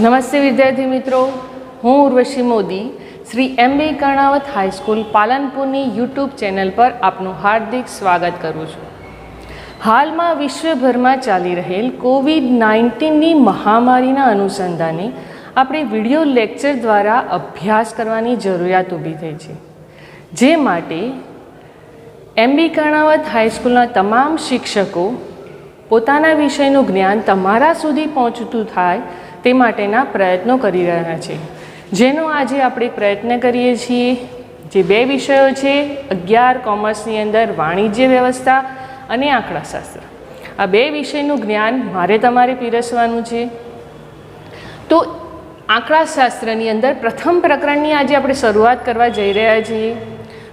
નમસ્તે વિદ્યાર્થી મિત્રો, હું ઉર્વશી મોદી શ્રી MB કર્ણાવત હાઈસ્કૂલ પાલનપુરની યુટ્યુબ ચેનલ પર આપનું હાર્દિક સ્વાગત કરું છું. હાલમાં વિશ્વભરમાં ચાલી રહેલ કોવિડ-19ની મહામારીના અનુસંધાને આપણે વિડીયો લેક્ચર દ્વારા અભ્યાસ કરવાની જરૂરિયાત ઊભી થઈ છે. જે માટે MB કર્ણાવત હાઈસ્કૂલના તમામ શિક્ષકો પોતાના વિષયનું જ્ઞાન તમારા સુધી પહોંચતું થાય તે માટેના પ્રયત્નો કરી રહ્યા છે, જેનો આજે આપણે પ્રયત્ન કરીએ છીએ. જે બે વિષયો છે 11 કોમર્સની અંદર વાણિજ્ય વ્યવસ્થા અને આંકડાશાસ્ત્ર. આ બે વિષયનું જ્ઞાન મારે તમારે પીરસવાનું છે. તો આંકડાશાસ્ત્રની અંદર પ્રથમ પ્રકરણની આજે આપણે શરૂઆત કરવા જઈ રહ્યા છીએ.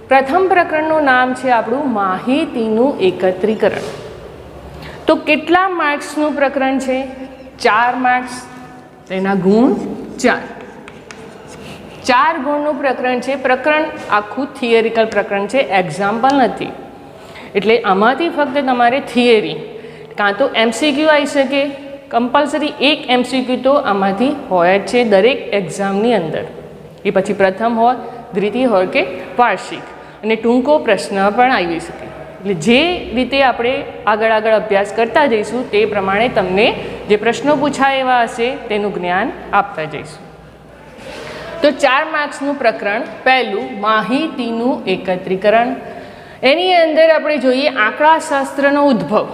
પ્રથમ પ્રકરણનું નામ છે આપણું માહિતીનું એકત્રીકરણ. તો કેટલા માર્ક્સનું પ્રકરણ છે? 4 માર્ક્સ, તેના ગુણ 4. 4 ગુણનું પ્રકરણ છે. પ્રકરણ આખું થિયરિકલ પ્રકરણ છે, એક્ઝામ્પલ નથી. એટલે આમાંથી ફક્ત તમારે થિયરી કાં તો MCQ આવી શકે, કમ્પલસરી એક MCQ તો આમાંથી હોય જ છે દરેક એક્ઝામની અંદર. એ પછી પ્રથમ હોય, દ્વિતીય હોય કે વાર્ષિક, અને ટૂંકો પ્રશ્ન પણ આવી શકે. એટલે જે રીતે આપણે આગળ અભ્યાસ કરતા જઈશું તે પ્રમાણે તમને જે પ્રશ્નો પૂછાય એવા હશે તેનું જ્ઞાન આપતા જઈશું. તો 4 માર્ક્સનું પ્રકરણ પહેલું માહિતીનું એકત્રીકરણ. એની અંદર આપણે જોઈએ આંકડાશાસ્ત્રનો ઉદ્ભવ.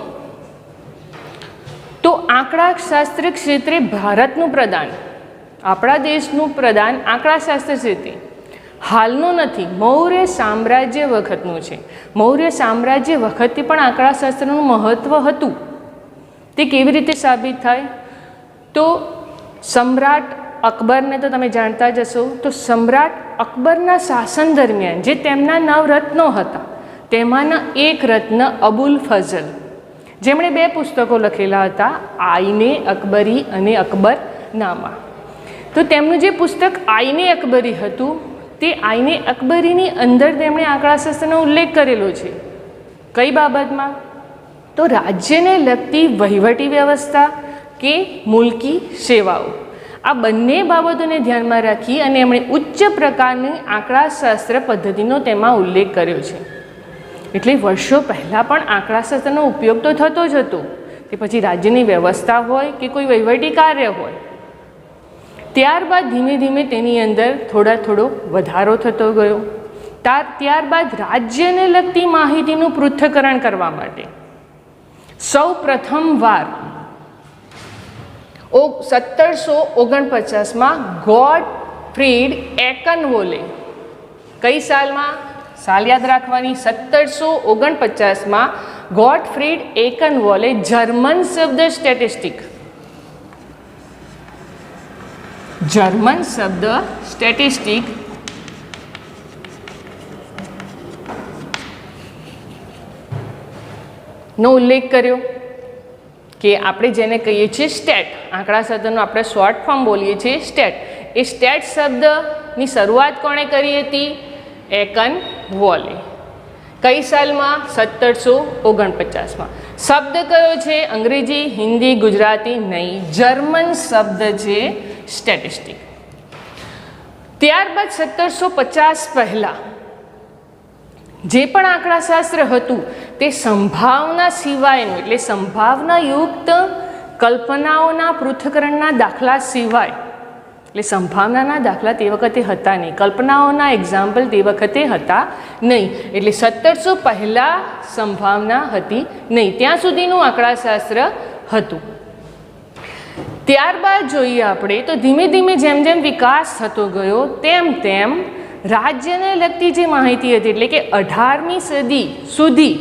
તો આંકડાશાસ્ત્ર ક્ષેત્રે ભારતનું પ્રદાન, આપણા દેશનું પ્રદાન આંકડાશાસ્ત્ર ક્ષેત્રે હાલનું નથી, મૌર્ય સામ્રાજ્ય વખતનું છે. મૌર્ય સામ્રાજ્ય વખતે પણ આંકડાશાસ્ત્રનું મહત્ત્વ હતું. તે કેવી રીતે સાબિત થાય? તો સમ્રાટ અકબરને તો તમે જાણતા જ હશો. તો સમ્રાટ અકબરના શાસન દરમિયાન જે તેમના 9 રત્નો હતા તેમાંના એક રત્ન અબુલ ફઝલ, જેમણે 2 પુસ્તકો લખેલા હતા, આઈને અકબરી અને અકબરનામા. તો તેમનું જે પુસ્તક આઈને અકબરી હતું તે આઈને અકબરીની અંદર તેમણે આંકડાશાસ્ત્રનો ઉલ્લેખ કરેલો છે. કઈ બાબતમાં? તો રાજ્યને લગતી વહીવટી વ્યવસ્થા કે મુલકી સેવાઓ, આ બંને બાબતોને ધ્યાનમાં રાખી અને એમણે ઉચ્ચ પ્રકારની આંકડાશાસ્ત્ર પદ્ધતિનો તેમાં ઉલ્લેખ કર્યો છે. એટલે વર્ષો પહેલાં પણ આંકડાશાસ્ત્રનો ઉપયોગ તો થતો જ હતો. તે પછી રાજ્યની વ્યવસ્થા હોય કે કોઈ વહીવટી કાર્ય હોય. ત્યારબાદ ધીમે ધીમે તેની અંદર થોડો વધારો થતો ગયો. ત્યારબાદ રાજ્યને લગતી માહિતીનું પૃથ્થકરણ કરવા માટે સૌ પ્રથમ વાર 1749માં ગોટફ્રીડ એકનવોલે, કઈ સાલમાં? સાલ યાદ રાખવાની, 1749માં ગોટફ્રીડ એકનવોલે જર્મન શબ્દ સ્ટેટિસ્ટિક, જર્મન શબ્દ સ્ટેટિસ્ટિક નો ઉલ્લેખ કર્યો કે આપણે જેને કહીએ છીએ સ્ટેટ, આંકડાશાસ્ત્રનું આપણે શોર્ટ ફોર્મ બોલીએ છીએ સ્ટેટ. એ સ્ટેટ શબ્દની શરૂઆત કોણે કરી હતી? એકનવોલે. કઈ સાલમાં? 1749માં. શબ્દ કયો છે? અંગ્રેજી, હિન્દી, ગુજરાતી નહીં, જર્મન શબ્દ છે સ્ટેટિસ્ટિક. ત્યારબાદ 1750 પહેલાં જે પણ આંકડાશાસ્ત્ર હતું તે સંભાવના સિવાયનું, એટલે સંભાવનાયુક્ત કલ્પનાઓના પૃથ્થકરણના દાખલા સિવાય, એટલે સંભાવનાના દાખલા તે વખતે હતા નહીં, કલ્પનાઓના એક્ઝામ્પલ તે વખતે હતા નહીં. એટલે 1700 પહેલાં સંભાવના હતી નહીં, ત્યાં સુધીનું આંકડાશાસ્ત્ર હતું. ત્યારબાદ જોઈએ આપણે તો ધીમે ધીમે જેમ જેમ વિકાસ થતો ગયો તેમ તેમ રાજ્યને લગતી જે માહિતી હતી, એટલે કે 18મી સદી સુધી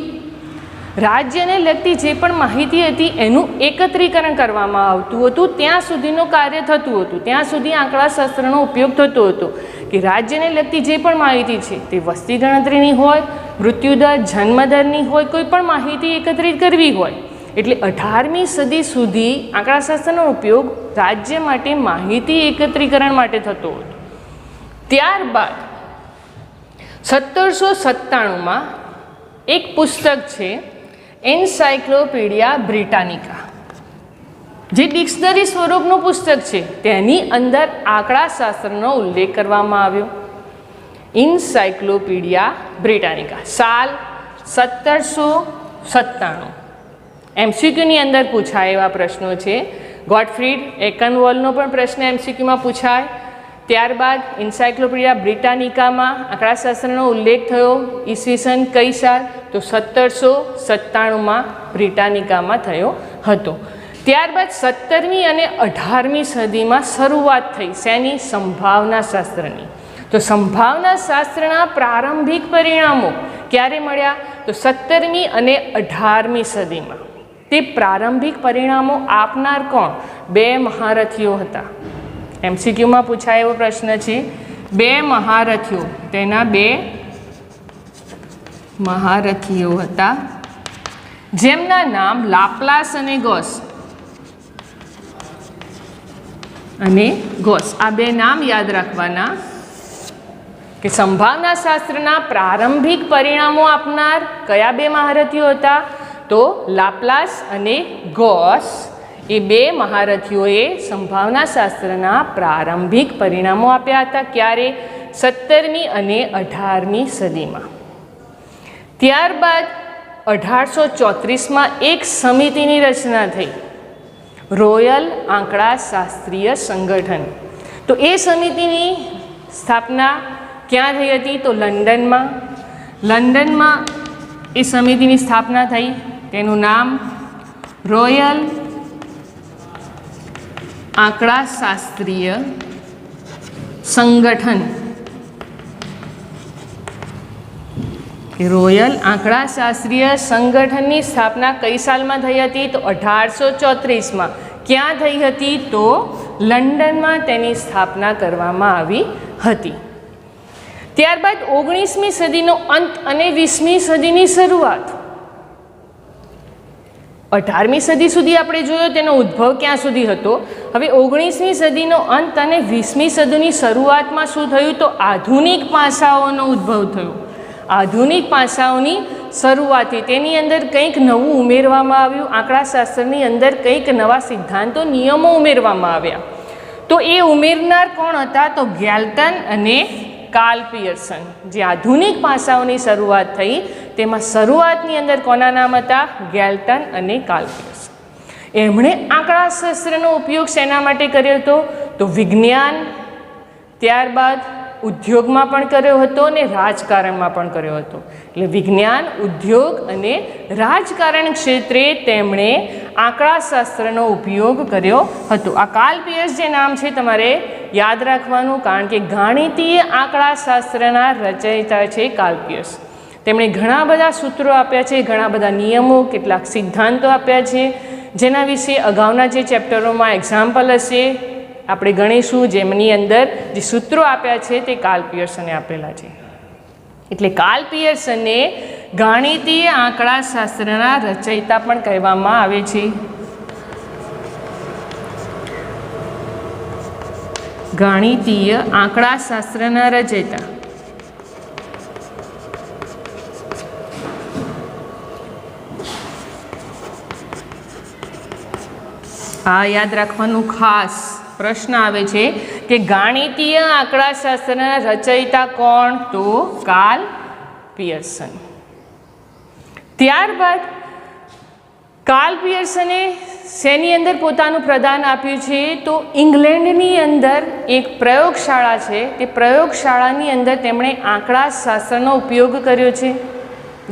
રાજ્યને લગતી જે પણ માહિતી હતી એનું એકત્રીકરણ કરવામાં આવતું હતું. ત્યાં સુધીનું કાર્ય થતું હતું, ત્યાં સુધી આંકડાશાસ્ત્રનો ઉપયોગ થતો હતો કે રાજ્યને લગતી જે પણ માહિતી છે તે વસ્તી ગણતરીની હોય, મૃત્યુદર, જન્મદરની હોય, કોઈ પણ માહિતી એકત્રિત કરવી હોય. એટલે 18મી સદી સુધી આંકડાશાસ્ત્રનો ઉપયોગ રાજ્ય માટે માહિતી એકત્રીકરણ માટે થતો હતો. ત્યારબાદ 1797માં એક પુસ્તક છે એન્સાઇક્લોપીડિયા બ્રિટાનિકા. જે ડિક્શનરી સ્વરૂપનું પુસ્તક છે તેની અંદર આંકડાશાસ્ત્રનો ઉલ્લેખ કરવામાં આવ્યો. ઇન્સાઇક્લોપીડિયા બ્રિટાનિકા, સાલ 1797. એમસીક્યુની અંદર પૂછાય એવા પ્રશ્નો છે. ગોટફ્રીડ એકનવોલનો પણ પ્રશ્ન એમસીક્યુમાં પૂછાય. ત્યારબાદ ઇન્સાઇક્લોપીડિયા બ્રિટાનિકામાં આંકડાશાસ્ત્રનો ઉલ્લેખ થયો. ઈસવીસન કઈ સાલ? તો 1797માં બ્રિટાનિકામાં થયો હતો. ત્યારબાદ 17મી અને 18મી સદીમાં શરૂઆત થઈ શેની? સંભાવના શાસ્ત્રની. તો સંભાવના શાસ્ત્રના પ્રારંભિક પરિણામો ક્યારે મળ્યા? તો 17મી અને 18મી સદીમાં. તે પ્રારંભિક પરિણામો આપનાર કોણ? બે મહારથીઓ હતા. એમસીક્યુમાં પૂછાય એવો પ્રશ્ન છે. બે મહારથીઓ, તેના બે મહારથીઓ હતા જેમના નામ લાપ્લાસ અને ગોસ. આ બે નામ યાદ રાખવાના કે સંભાવના શાસ્ત્રના પ્રારંભિક પરિણામો આપનાર કયા બે મહારથીઓ હતા? તો લાપ્લાસ અને ગોસ. એ બે મહારથીઓએ સંભાવના શાસ્ત્રના પ્રારંભિક પરિણામો આપ્યા હતા. ક્યારે? 17મી અને 18મી સદીમાં. ત્યારબાદ 1834માં એક સમિતિની રચના થઈ, રોયલ આંકડાશાસ્ત્રીય સંગઠન. તો એ સમિતિની સ્થાપના ક્યાં થઈ હતી? તો લંડનમાં. એ સમિતિની સ્થાપના થઈ. તેનું નામ રોયલ આંકડાશાસ્ત્રીય સંગઠન. રોયલ આંકડાશાસ્ત્રીય સંગઠનની સ્થાપના કઈ સાલમાં થઈ હતી? તો 1834માં. ક્યાં થઈ હતી? તો લંડનમાં તેની સ્થાપના કરવામાં આવી હતી. ત્યારબાદ 19મી સદીનો અંત અને 20મી સદીની શરૂઆત. 18મી સદી સુધી આપણે જોયો તેનો ઉદ્ભવ ક્યાં સુધી હતો. હવે 19મી સદીનો અંત અને 20મી સદીની શરૂઆતમાં શું થયું? તો આધુનિક પાસાઓનો ઉદ્ભવ થયો. આધુનિક પાસાઓની શરૂઆતથી તેની અંદર કંઈક નવું ઉમેરવામાં આવ્યું. આંકડાશાસ્ત્રની અંદર કંઈક નવા સિદ્ધાંતો, નિયમો ઉમેરવામાં આવ્યા. તો એ ઉમેરનાર કોણ હતા? તો ગેલ્ટન અને કાર્લ પિયર્સન. જે આધુનિક પાસાઓની શરૂઆત થઈ તેમાં શરૂઆતની અંદર કોના નામ હતા? ગેલ્ટન અને કાર્લ પિયર્સન. એમણે આંકડાશાસ્ત્રનો ઉપયોગ શેના માટે કર્યો હતો? તો વિજ્ઞાન, ત્યારબાદ ઉદ્યોગમાં પણ કર્યો હતો અને રાજકારણમાં પણ કર્યો હતો. એટલે વિજ્ઞાન, ઉદ્યોગ અને રાજકારણ ક્ષેત્રે તેમણે આંકડાશાસ્ત્રનો ઉપયોગ કર્યો હતો. આ કાર્લ પિયર્સ જે નામ છે તમારે યાદ રાખવાનું, કારણ કે ગાણિતીય આંકડાશાસ્ત્રના રચયિતા છે કાર્લ પિયર્સ. તેમણે ઘણા બધા સૂત્રો આપ્યા છે, ઘણા બધા નિયમો, કેટલાક સિદ્ધાંતો આપ્યા છે, જેના વિશે અગાઉના જે ચેપ્ટરોમાં એક્ઝામ્પલ હશે આપણે ગણીશું. જેમની અંદર જે સૂત્રો આપ્યા છે તે કાર્લ પિયર્સને આપેલા છે. એટલે કાર્લ પિયર્સનને ગાણિતીય આંકડાશાસ્ત્રના રચયિતા પણ કહેવામાં આવે છે. ગાણિતીય આંકડાશાસ્ત્રના રચયિતા. આ યાદ રાખવાનું ખાસ પ્રશ્ન આવે છે કે ગાણિતીય આંકડાશાસ્ત્રના રચયિતા કોણ? તો કાર્લ પિયર્સન. ત્યારબાદ કાર્લ પિયર્સને શેની અંદર પોતાનું પ્રદાન આપ્યું છે? તો ઇંગ્લેન્ડની અંદર એક પ્રયોગશાળા છે. તે પ્રયોગશાળાની અંદર તેમણે આંકડાશાસ્ત્રનો ઉપયોગ કર્યો છે.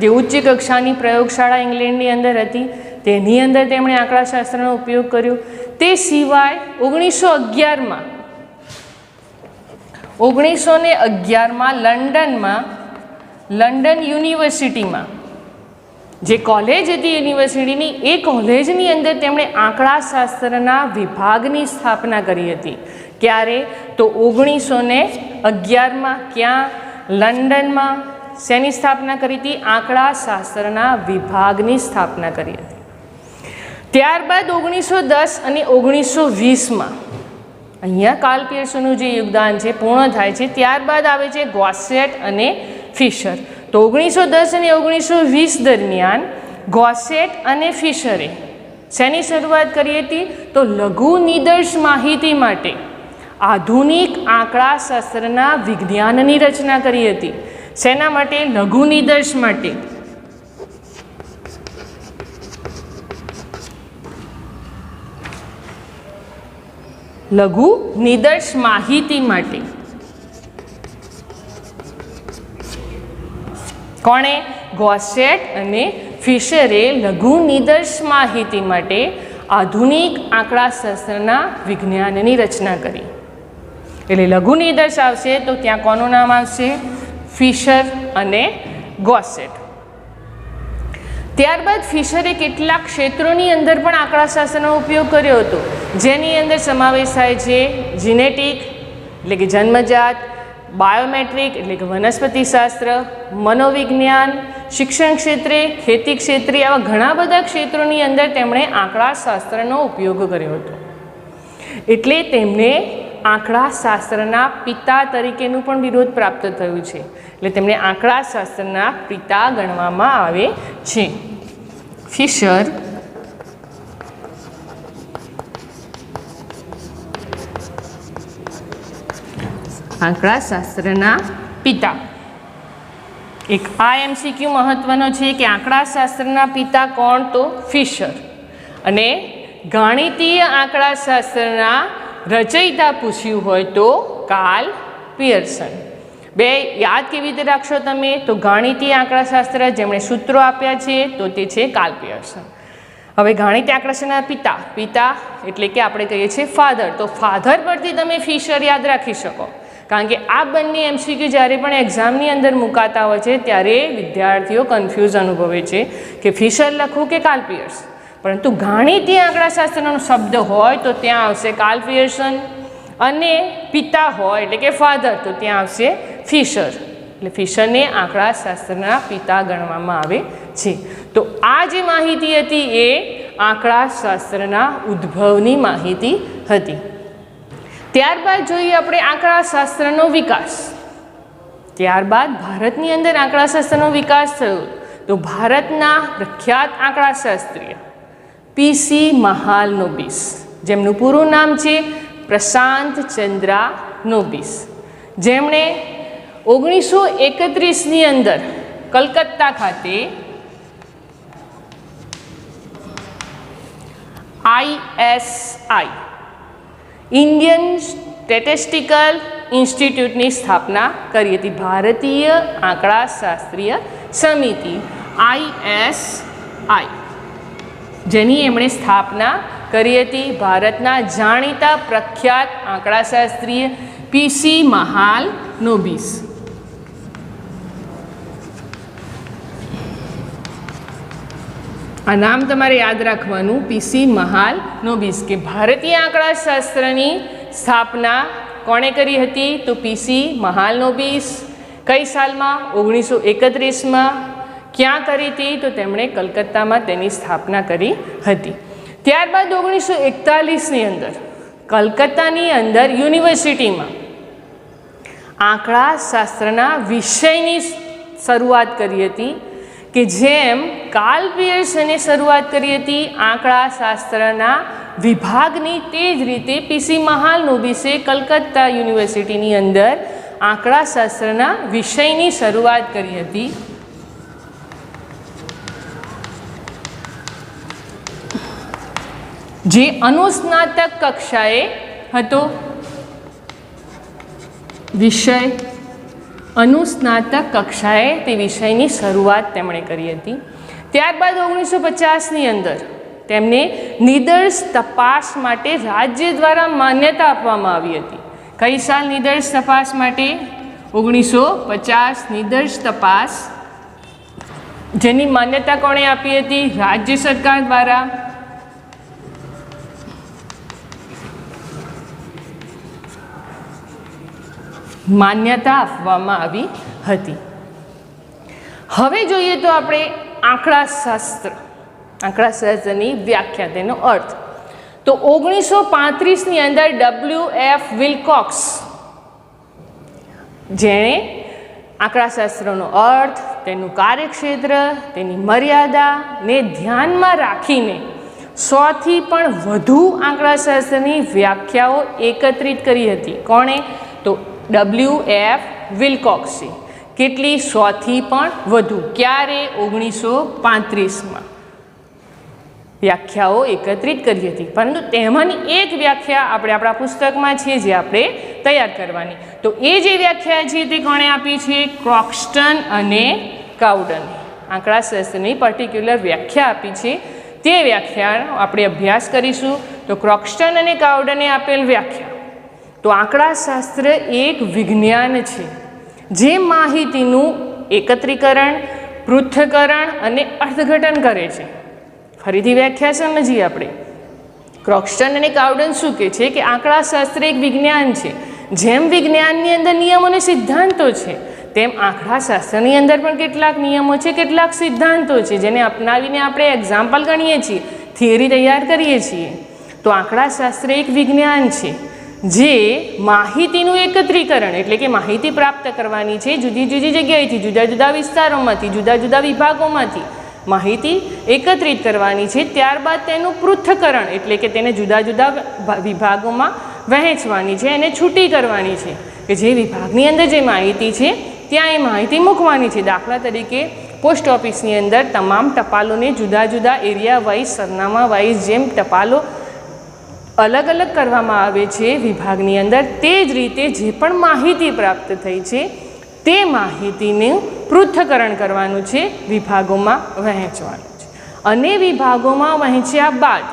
જે ઉચ્ચ કક્ષાની પ્રયોગશાળા ઇંગ્લેન્ડની અંદર હતી તેની અંદર તેમણે આંકડાશાસ્ત્રનો ઉપયોગ કર્યો. તે સિવાય 1911માં લંડન યુનિવર્સિટીમાં જે કોલેજ હતી યુનિવર્સિટીની, એ કોલેજની અંદર તેમણે આંકડાશાસ્ત્રના વિભાગની સ્થાપના કરી હતી. ક્યારે? તો 1911માં. ક્યાં? લંડનમાં. શેની સ્થાપના કરી હતી? આંકડાશાસ્ત્રના વિભાગની સ્થાપના કરી હતી. ત્યારબાદ 1910 અને 1920માં અહીંયા કાર્લ પિયર્સનનું જે યોગદાન છે પૂર્ણ થાય છે. ત્યારબાદ આવે છે ગોસેટ અને ફિશર. તો 1910 અને 1920 દરમિયાન ગોસેટ અને ફિશરે શેની શરૂઆત કરી હતી? તો લઘુ નિદર્શ માહિતી માટે આધુનિક આંકડાશાસ્ત્રના વિજ્ઞાનની રચના કરી હતી. શેના માટે? લઘુ નિદર્શ માટે. લઘુ નિદર્શ માહિતી માટે. કોણે? ગોસેટ અને ફિશરે લઘુ નિદર્શ માહિતી માટે આધુનિક આંકડાશાસ્ત્રના વિજ્ઞાનની રચના કરી. એટલે લઘુ નિદર્શ આવશે તો ત્યાં કોનું નામ આવશે? ફિશર અને ગોસેટ. ત્યારબાદ ફિશરે કેટલાક ક્ષેત્રોની અંદર પણ આંકડાશાસ્ત્રનો ઉપયોગ કર્યો હતો, જેની અંદર સમાવેશ થાય છે જીનેટિક એટલે કે જન્મજાત, બાયોમેટ્રિક એટલે કે વનસ્પતિશાસ્ત્ર, મનોવિજ્ઞાન, શિક્ષણ ક્ષેત્રે, ખેતી ક્ષેત્રે, આવા ઘણા બધા ક્ષેત્રોની અંદર તેમણે આંકડાશાસ્ત્રનો ઉપયોગ કર્યો હતો. એટલે તેમને આંકડાશાસ્ત્રના પિતા તરીકેનું પણ બિરુદ પ્રાપ્ત થયું છે. એટલે તેમને આંકડાશાસ્ત્રના પિતા ગણવામાં આવે છે. ફિશર આંકડાશાસ્ત્રના પિતા. એક આ એમસીક્યુ મહત્વનો છે કે આંકડાશાસ્ત્રના પિતા કોણ? તો ફિશર. અને ગાણિતીય આંકડાશાસ્ત્રના રચયિતા પૂછ્યું હોય તો કાર્લ પિયર્સન. બે યાદ કેવી રીતે રાખશો તમે? તો ગાણિતીય આંકડાશાસ્ત્ર જેમણે સૂત્રો આપ્યા છે તો તે છે કાર્લ પિયર્સન. હવે ગાણિતીય આંકડાશાસ્ત્રના પિતા, પિતા એટલે કે આપણે કહીએ છીએ ફાધર. તો ફાધર પરથી તમે ફિશર યાદ રાખી શકો, કારણ કે આ બંને એમસીક્યુ જ્યારે પણ એક્ઝામની અંદર મુકાતા હોય છે ત્યારે વિદ્યાર્થીઓ કન્ફ્યુઝ અનુભવે છે કે ફિશર લખવું કે કાર્લ પિયર્સ. પરંતુ ગાણિતીય આંકડાશાસ્ત્રનો શબ્દ હોય તો ત્યાં આવશે કાર્લ પિયર્સન, અને પિતા હોય એટલે કે ફાધર તો ત્યાં આવશે ફિશર. એટલે ફિશરને આંકડાશાસ્ત્રના પિતા ગણવામાં આવે છે. તો આ જે માહિતી હતી એ આંકડાશાસ્ત્રના ઉદ્ભવની માહિતી હતી. ત્યારબાદ જોઈએ આપણે આંકડાશાસ્ત્રનો વિકાસ. ત્યારબાદ ભારતની અંદર આંકડાશાસ્ત્રનો વિકાસ થયો. તો ભારતના પ્રખ્યાત આંકડાશાસ્ત્રીય પીસી મહાલનોબિસ, જેમનું પૂરું નામ છે પ્રશાંત ચંદ્રા નોબિસ, જેમણે 1931ની અંદર કલકત્તા ખાતે ISI ઇન્ડિયન સ્ટેટિસ્ટિકલ ઇન્સ્ટિટ્યૂટની સ્થાપના કરી હતી. ભારતીય આંકડાશાસ્ત્રીય સમિતિ ISI, જેની એમણે સ્થાપના કરી હતી ભારતના જાણીતા પ્રખ્યાત આંકડાશાસ્ત્રીય પીસી મહાલનોબિસ. આ નામ તમારે યાદ રાખવાનું, પીસી મહાલનોબિસ, કે ભારતીય આંકડાશાસ્ત્રની સ્થાપના કોણે કરી હતી? તો પીસી મહાલનોબિસ. કઈ સાલમાં? 1931માં. ક્યાં કરી હતી? તો તેમણે કલકત્તામાં તેની સ્થાપના કરી હતી. ત્યારબાદ 1941ની અંદર કલકત્તાની અંદર યુનિવર્સિટીમાં આંકડાશાસ્ત્રના વિષયની શરૂઆત કરી હતી, કે જેમ કાર્લ પિયર્સને શરૂઆત કરી હતી આંકડાશાસ્ત્રના વિભાગની, તે જ રીતે પીસી મહાલનોબિસે કલકત્તા યુનિવર્સિટીની અંદર આંકડાશાસ્ત્રના વિષયની શરૂઆત કરી હતી. જે અનુસ્નાતક કક્ષાએ હતો. વિષય અનુસ્નાતક કક્ષાએ તે વિષયની શરૂઆત તેમણે કરી હતી. ત્યારબાદ 1950ની અંદર તેમને નિદર્શ તપાસ માટે રાજ્ય દ્વારા માન્યતા આપવામાં આવી હતી. કઈ સાલ નિદર્શ તપાસ માટે? 1950 નિદર્શ તપાસ, જેની માન્યતા કોણે આપી હતી? રાજ્ય સરકાર દ્વારા. માન્યતા આપવામાં આવી હતી. હવે જોઈએ તો આપણે આંકડાશાસ્ત્રની વ્યાખ્યા, તેનો અર્થ. તો 1935ની અંદર WF વિલ્કોક્સ, જેણે આંકડાશાસ્ત્રનો અર્થ, તેનું કાર્યક્ષેત્ર, તેની મર્યાદાને ધ્યાનમાં રાખીને 100થી પણ વધુ આંકડાશાસ્ત્રની વ્યાખ્યાઓ એકત્રિત કરી હતી. કોણે? તો W.F. વિલ્કોક્સે. કેટલી? 100થી પણ વધુ. ક્યારે? 1935માં વ્યાખ્યાઓ એકત્રિત કરી હતી. પરંતુ તેમાંની એક વ્યાખ્યા આપણે આપણા પુસ્તકમાં છે જે આપણે તૈયાર કરવાની. તો એ જે વ્યાખ્યા છે તે કોણે આપી છે? ક્રોક્સ્ટન અને કાઉડને આંકડાશાસ્ત્રની પર્ટિક્યુલર વ્યાખ્યા આપી છે. તે વ્યાખ્યાનો આપણે અભ્યાસ કરીશું. તો ક્રોક્સ્ટન અને કાઉડને આપેલ વ્યાખ્યા. તો આંકડાશાસ્ત્ર એક વિજ્ઞાન છે જે માહિતીનું એકત્રીકરણ, પૃથ્થકરણ અને અર્થઘટન કરે છે. ફરીથી વ્યાખ્યા સમજીએ આપણે. ક્રોક્સ્ટન અને કાઉડન શું કહે છે કે આંકડાશાસ્ત્ર એક વિજ્ઞાન છે. જેમ વિજ્ઞાનની અંદર નિયમો અને સિદ્ધાંતો છે તેમ આંકડાશાસ્ત્રની અંદર પણ કેટલાક નિયમો છે, કેટલાક સિદ્ધાંતો છે જેને અપનાવીને આપણે એક્ઝામ્પલ ગણીએ છીએ, થિયરી તૈયાર કરીએ છીએ. તો આંકડાશાસ્ત્ર એક વિજ્ઞાન છે જે માહિતીનું એકત્રીકરણ એટલે કે માહિતી પ્રાપ્ત કરવાની છે જુદી જુદી જગ્યાએથી, જુદા જુદા વિસ્તારોમાંથી, જુદા જુદા વિભાગોમાંથી માહિતી એકત્રિત કરવાની છે. ત્યારબાદ તેનું પૃથ્થકરણ એટલે કે તેને જુદા જુદા વિભાગોમાં વહેંચવાની છે, એને છૂટી કરવાની છે કે જે વિભાગની અંદર જે માહિતી છે ત્યાં એ માહિતી મૂકવાની છે. દાખલા તરીકે પોસ્ટ ઓફિસની અંદર તમામ ટપાલોને જુદા જુદા એરિયા વાઇઝ, સરનામા વાઇઝ જેમ ટપાલો અલગ અલગ કરવામાં આવે છે વિભાગની અંદર, તે જ રીતે જે પણ માહિતી પ્રાપ્ત થઈ છે તે માહિતીનું પૃથ્થકરણ કરવાનું છે, વિભાગોમાં વહેંચવાનું છે. અને વિભાગોમાં વહેંચ્યા બાદ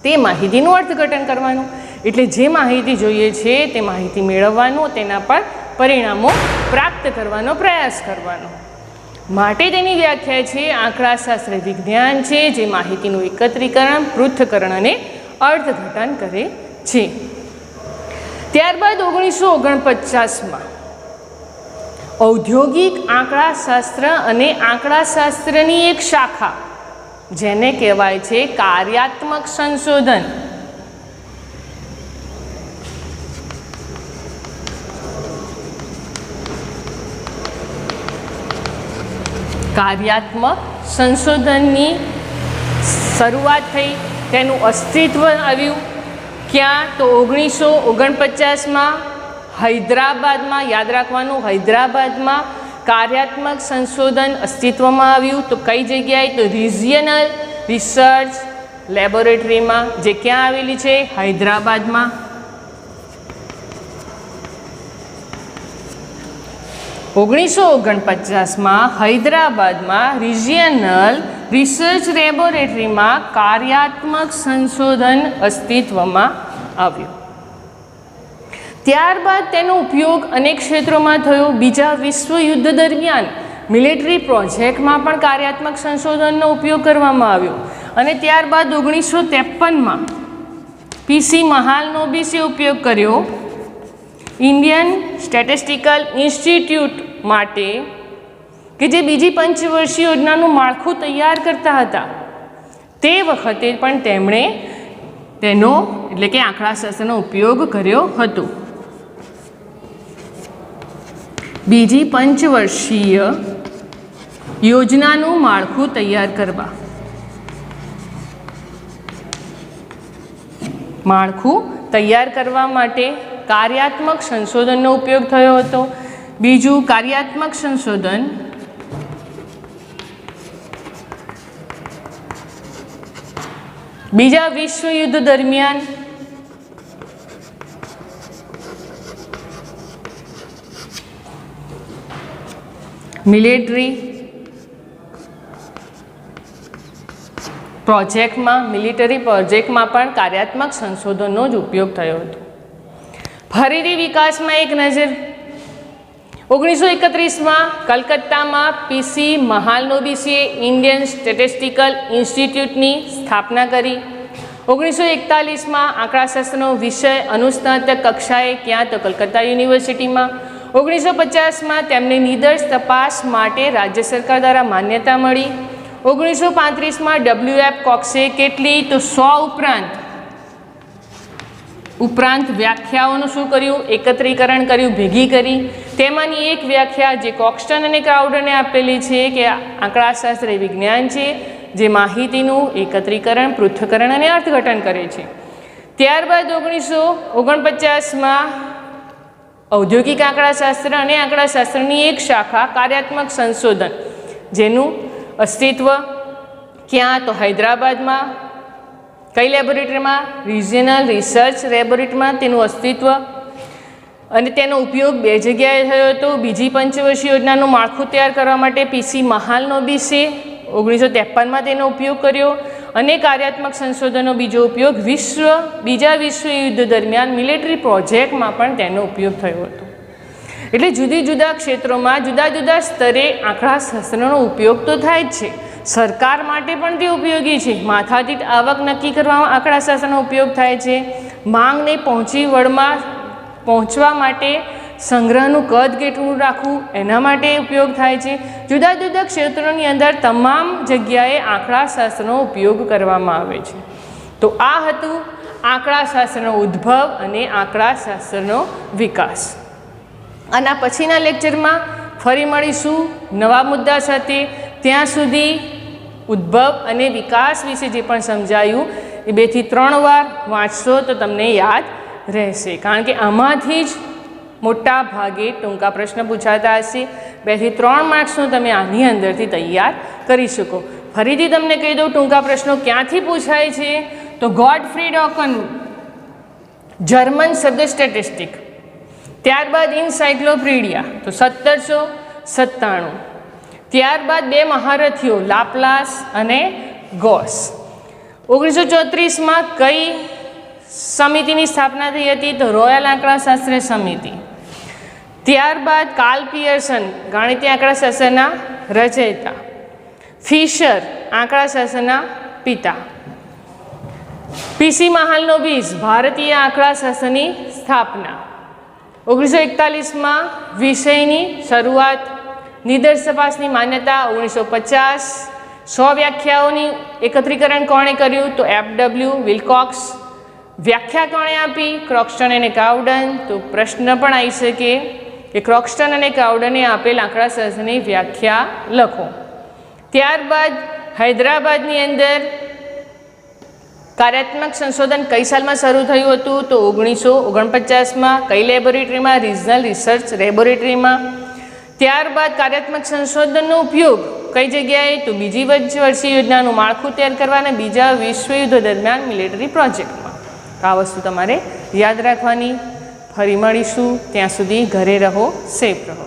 તે માહિતીનું અર્થઘટન કરવાનું. એટલે જે માહિતી જોઈએ છે તે માહિતી મેળવવાનું, તેના પર પરિણામો પ્રાપ્ત કરવાનો પ્રયાસ કરવાનો. માટે તેની વ્યાખ્યા છે આંકડાશાસ્ત્ર વિજ્ઞાન છે જે માહિતીનું એકત્રીકરણ, પૃથ્થકરણ અને અર્થઘટન કરે છે. ત્યારબાદ 1949માં ઔદ્યોગિક આંકડાશાસ્ત્ર અને આંકડાશાસ્ત્રની એક શાખા જેને કહેવાય છે કાર્યાત્મક સંશોધન, કાર્યાત્મક સંશોધનની શરૂઆત થઈ. તેનું અસ્તિત્વ આવ્યું ક્યાં? તો 1949માં હૈદરાબાદમાં. યાદ રાખવાનું, હૈદરાબાદમાં કાર્યાત્મક સંશોધન અસ્તિત્વમાં આવ્યું. તો કઈ જગ્યાએ? તો રિજિયનલ રિસર્ચ લેબોરેટરીમાં, જે ક્યાં આવેલી છે? હૈદરાબાદમાં. ઓગણીસો 49માં હૈદરાબાદમાં રિજિયનલ રિસર્ચ લેબોરેટરીમાં કાર્યાત્મક સંશોધન અસ્તિત્વમાં આવ્યું. ત્યારબાદ તેનો ઉપયોગ અનેક ક્ષેત્રોમાં થયો. બીજા વિશ્વયુદ્ધ દરમિયાન મિલિટરી પ્રોજેક્ટમાં પણ કાર્યાત્મક સંશોધનનો ઉપયોગ કરવામાં આવ્યો. અને ત્યારબાદ 1953માં પીસી મહાલનોબિસે ઉપયોગ કર્યો ઇન્ડિયન સ્ટેટિસ્ટિકલ ઇન્સ્ટિટ્યૂટ માટે, કે જે બીજી પંચવર્ષીય યોજનાનું માળખું તૈયાર કરતા હતા. તે વખતે પણ તેમણે તેનો એટલે કે આંકડાશાસ્ત્રનો ઉપયોગ કર્યો હતો. બીજી પંચવર્ષીય યોજનાનું માળખું તૈયાર કરવા, માળખું તૈયાર કરવા માટે કાર્યાત્મક સંશોધનનો ઉપયોગ થયો હતો. બીજું, કાર્યાત્મક સંશોધન બીજા વિશ્વયુદ્ધ દરમિયાન મિલિટરી પ્રોજેક્ટમાં પણ કાર્યાત્મક સંશોધનનો જ ઉપયોગ થયો હતો. ફરીથી વિકાસમાં એક નજર. 1931માં કલકત્તામાં પીસી મહાલનોબિસે ઇન્ડિયન સ્ટેટિસ્ટિકલ ઇન્સ્ટિટ્યૂટની સ્થાપના કરી. 1941માં આંકડાશાસ્ત્રનો વિષય અનુસ્નાતક કક્ષાએ, ક્યાં? તો કલકત્તા યુનિવર્સિટીમાં. 1950માં તેમને નિદર્શ તપાસ માટે રાજ્ય સરકાર દ્વારા માન્યતા મળી. 1935માં W.F. કોક્સે કેટલી? તો 100 ઉપરાંત વ્યાખ્યાઓનું શું કર્યું? એકત્રીકરણ કર્યું, ભેગી કરી. તેમાંની એક વ્યાખ્યા જે કોક્સ્ટન અને ક્રાઉડને આપેલી છે કે આંકડાશાસ્ત્ર એ વિજ્ઞાન છે જે માહિતીનું એકત્રીકરણ, પૃથ્થકરણ અને અર્થઘટન કરે છે. ત્યારબાદ 1949માં ઔદ્યોગિક આંકડાશાસ્ત્ર અને આંકડાશાસ્ત્રની એક શાખા કાર્યાત્મક સંશોધન, જેનું અસ્તિત્વ ક્યાં, તો હૈદરાબાદમાં. કઈ લેબોરેટરીમાં? રિજિયનલ રિસર્ચ લેબોરેટરીમાં તેનું અસ્તિત્વ અને તેનો ઉપયોગ બે જગ્યાએ થયો હતો. બીજી પંચવર્ષીય યોજનાનું માળખું તૈયાર કરવા માટે PC મહાલનોબિસે 1953માં તેનો ઉપયોગ કર્યો અને કાર્યાત્મક સંશોધનનો બીજો ઉપયોગ બીજા વિશ્વયુદ્ધ દરમિયાન મિલિટરી પ્રોજેક્ટમાં પણ તેનો ઉપયોગ થયો હતો. એટલે જુદી જુદા ક્ષેત્રોમાં જુદા જુદા સ્તરે આંકડાશાસ્ત્રનો ઉપયોગ તો થાય જ છે. સરકાર માટે પણ તે ઉપયોગી છે. માથાદીઠ આવક નક્કી કરવામાં આંકડાશાસ્ત્રનો ઉપયોગ થાય છે. માંગને પહોંચવા માટે સંગ્રહનું કદ કેટલું રાખવું એના માટે ઉપયોગ થાય છે. જુદા જુદા ક્ષેત્રોની અંદર તમામ જગ્યાએ આંકડાશાસ્ત્રનો ઉપયોગ કરવામાં આવે છે. તો આ હતું આંકડાશાસ્ત્રનો ઉદ્ભવ અને આંકડાશાસ્ત્રનો વિકાસ. આના પછીના લેક્ચરમાં ફરી મળીશું નવા મુદ્દા સાથે. ત્યાં સુધી ઉદ્ભવ અને વિકાસ વિશે જે પણ સમજાયું એ 2 થી 3 વાર વાંચશો તો તમને યાદ રહેશે, કારણ કે આમાંથી જ મોટા ભાગે ટૂંકા પ્રશ્ન પૂછાતા હશે. 2 થી 3 માર્ક્સનું તમે આની અંદરથી તૈયાર કરી શકો. ફરીથી તમને કહી દઉં ટૂંકા પ્રશ્નો ક્યાંથી પૂછાય છે, તો ગોડફ્રીડ ઓકનનું જર્મન શબ્દ સ્ટેટિસ્ટિક, ત્યારબાદ ઇન્સાઇક્લોપીડિયા તો 1797, ત્યારબાદ 2 મહારથીઓ લાપ્લાસ અને ગોસ. 1934માં કઈ સમિતિની સ્થાપના થઈ હતી, તો રોયલ આંકડાશાસ્ત્રીય સમિતિ. ત્યારબાદ કાર્લ પિયર્સન ગાણિતીય આંકડાશાસ્ત્રના રચયિતા, ફિશર આંકડાશાસ્ત્રના પિતા, PC મહાલનોબિસ ભારતીય આંકડાશાસ્ત્રની સ્થાપના. 1941માં વિષયની શરૂઆત, નિદર્શ તપાસની માન્યતા 1950, 100 વ્યાખ્યાઓની એકત્રીકરણ કોણે કર્યું, તો FW વિલકોક્સ. વ્યાખ્યા કોણે આપી, ક્રોક્સ્ટન અને કાઉડન. તો પ્રશ્ન પણ આવી શકે કે ક્રોક્સ્ટન અને કાઉડને આપેલ આંકડાશાસ્ત્રની વ્યાખ્યા લખો. ત્યારબાદ હૈદરાબાદની અંદર કાર્યાત્મક સંશોધન કઈ સાલમાં શરૂ થયું હતું, તો 1949માં. કઈ લેબોરેટરીમાં? રિજનલ રિસર્ચ લેબોરેટરીમાં. ત્યારબાદ કાર્યાત્મક સંશોધનનો ઉપયોગ કઈ જગ્યાએ, તો બીજી પંચવર્ષીય યોજનાનું માળખું તૈયાર કરવા અને બીજા વિશ્વયુદ્ધ દરમિયાન મિલિટરી પ્રોજેક્ટમાં. આ વસ્તુ તમારે યાદ રાખવાની. ફરી મળીશું, ત્યાં સુધી ઘરે રહો, સેફ રહો.